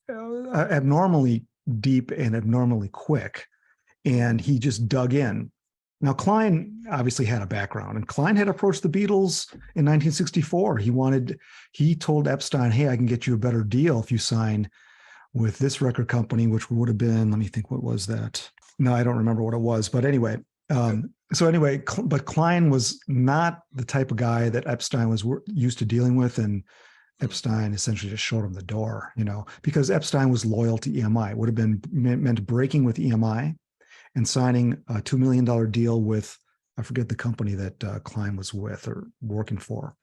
S1: abnormally deep and abnormally quick, and he just dug in. Now, Klein obviously had a background, and Klein had approached the Beatles in 1964. He told Epstein, "Hey, I can get you a better deal if you sign with this record company, which would have been, let me think, what was that? No, I don't remember what it was. But anyway, but Klein was not the type of guy that Epstein was used to dealing with. And Epstein essentially just showed him the door, because Epstein was loyal to EMI. It would have been meant breaking with EMI and signing a $2 million deal with, I forget the company that Klein was with or working for,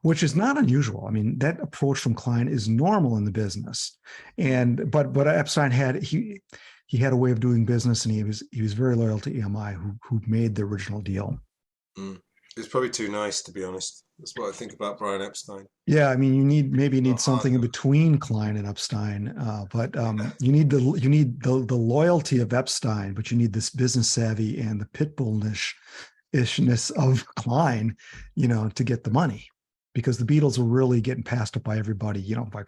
S1: which is not unusual. I mean, that approach from Klein is normal in the business. But Epstein he had a way of doing business, and he was very loyal to EMI, who made the original deal.
S2: It's probably too nice, to be honest. That's what I think about Brian Epstein.
S1: Yeah, I mean, you need something in between Klein and Epstein, but you need the loyalty of Epstein, but you need this business savvy and the pit bullishness of Klein, to get the money, because the Beatles were really getting passed up by everybody, by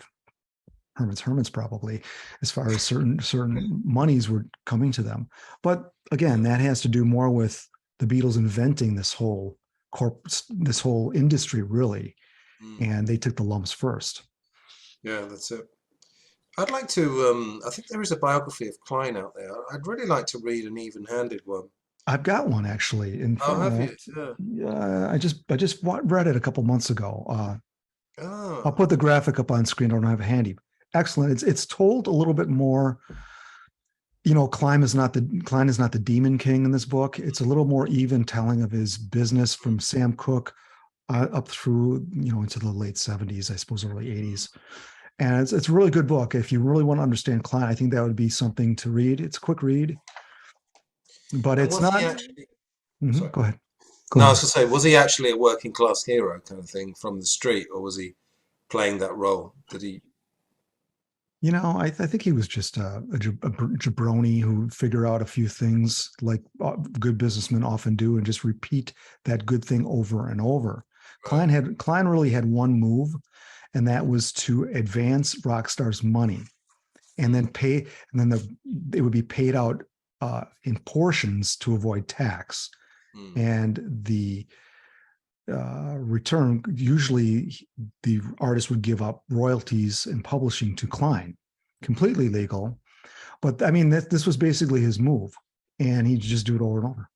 S1: Herman's probably, as far as certain monies were coming to them. But again, that has to do more with the Beatles inventing this whole industry, really. And they took the lumps first.
S2: Yeah, that's it. I'd like to, I think there is a biography of Klein out there. I'd really like to read an even-handed one.
S1: I've got one, actually.
S2: Have you?
S1: Yeah. I just read it a couple months ago.
S2: Oh.
S1: I'll put the graphic up on screen. I don't have it handy. Excellent. It's told a little bit more. Klein is not the demon king in this book. It's a little more even telling of his business from Sam Cooke up through, into the late 70s, I suppose, early 80s. And it's a really good book. If you really want to understand Klein, I think that would be something to read. It's a quick read, but it's not. Go ahead.
S2: I was going to say, was he actually a working class hero kind of thing from the street, or was he playing that role? Did he?
S1: I think he was just a jabroni who figure out a few things like good businessmen often do, and just repeat that good thing over and over. Right. Klein really had one move, and that was to advance rock stars' money, and then it would be paid out in portions to avoid tax, and the return, usually the artist would give up royalties and publishing to Klein, completely legal. But I mean, this was basically his move, and he'd just do it over and over.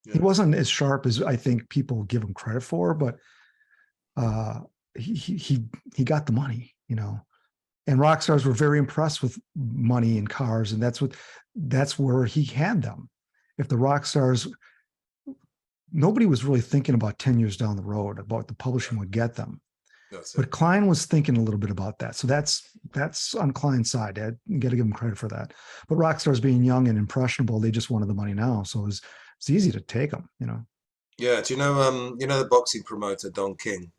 S1: Yeah. He wasn't as sharp as I think people give him credit for, but he got the money, and rock stars were very impressed with money and cars, and that's where he had them. If the rock stars, nobody was really thinking about 10 years down the road about the publishing would get them. But Klein was thinking a little bit about that. So that's on Klein's side. You got to give him credit for that. But rock stars, being young and impressionable, they just wanted the money now. So it's easy to take them,
S2: Yeah. Do you know the boxing promoter, Don King?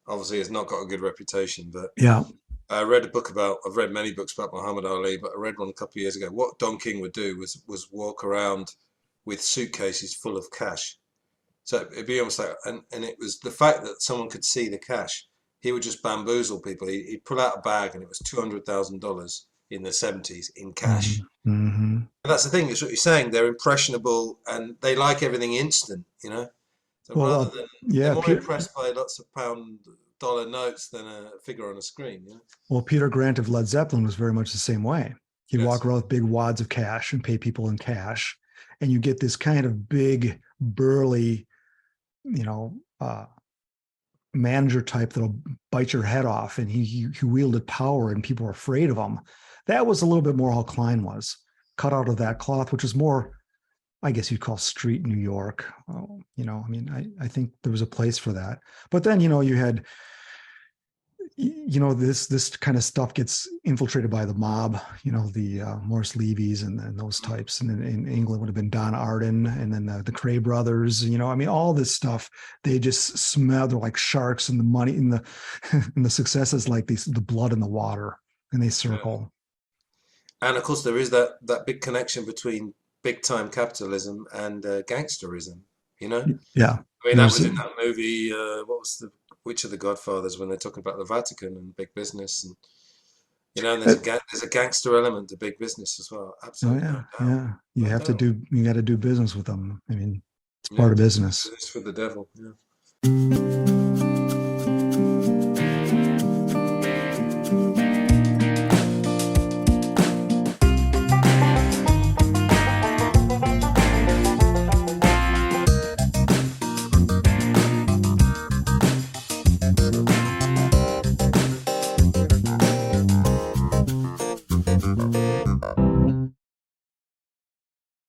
S2: Obviously has not got a good reputation, but
S1: yeah.
S2: I've read many books about Muhammad Ali, but I read one a couple of years ago. What Don King would do was walk around with suitcases full of cash. So it'd be almost like, and it was the fact that someone could see the cash. He would just bamboozle people. He'd pull out a bag, and it was $200,000 in the 70s in cash.
S1: Mm-hmm.
S2: And that's the thing. It's what you're saying. They're impressionable, and they like everything instant. So rather than they're more impressed by lots of dollar notes than a figure on a screen.
S1: Well, Peter Grant of Led Zeppelin was very much the same way. He'd walk around with big wads of cash and pay people in cash, and you get this kind of big, burly, manager type that'll bite your head off, and he wielded power, and people were afraid of him. That was a little bit more how Klein was, cut out of that cloth, which is more, I guess you'd call street New York. I think there was a place for that. But then, you had, this kind of stuff gets infiltrated by the mob, the Morris Levy's and those types. And in England would have been Don Arden, and then the Cray brothers, all this stuff, they just smell, they're like sharks, and the money in the, and the successes like the blood in the water, and they circle.
S2: Yeah. And of course there is that big connection between big time capitalism and gangsterism,
S1: Yeah.
S2: I mean, that was in that movie, which of the Godfathers, when they're talking about the Vatican and big business, and and there's a gangster element to big business as well. Absolutely.
S1: Yeah. You got to do business with them. I mean, it's part of business.
S2: It's for the devil. Yeah.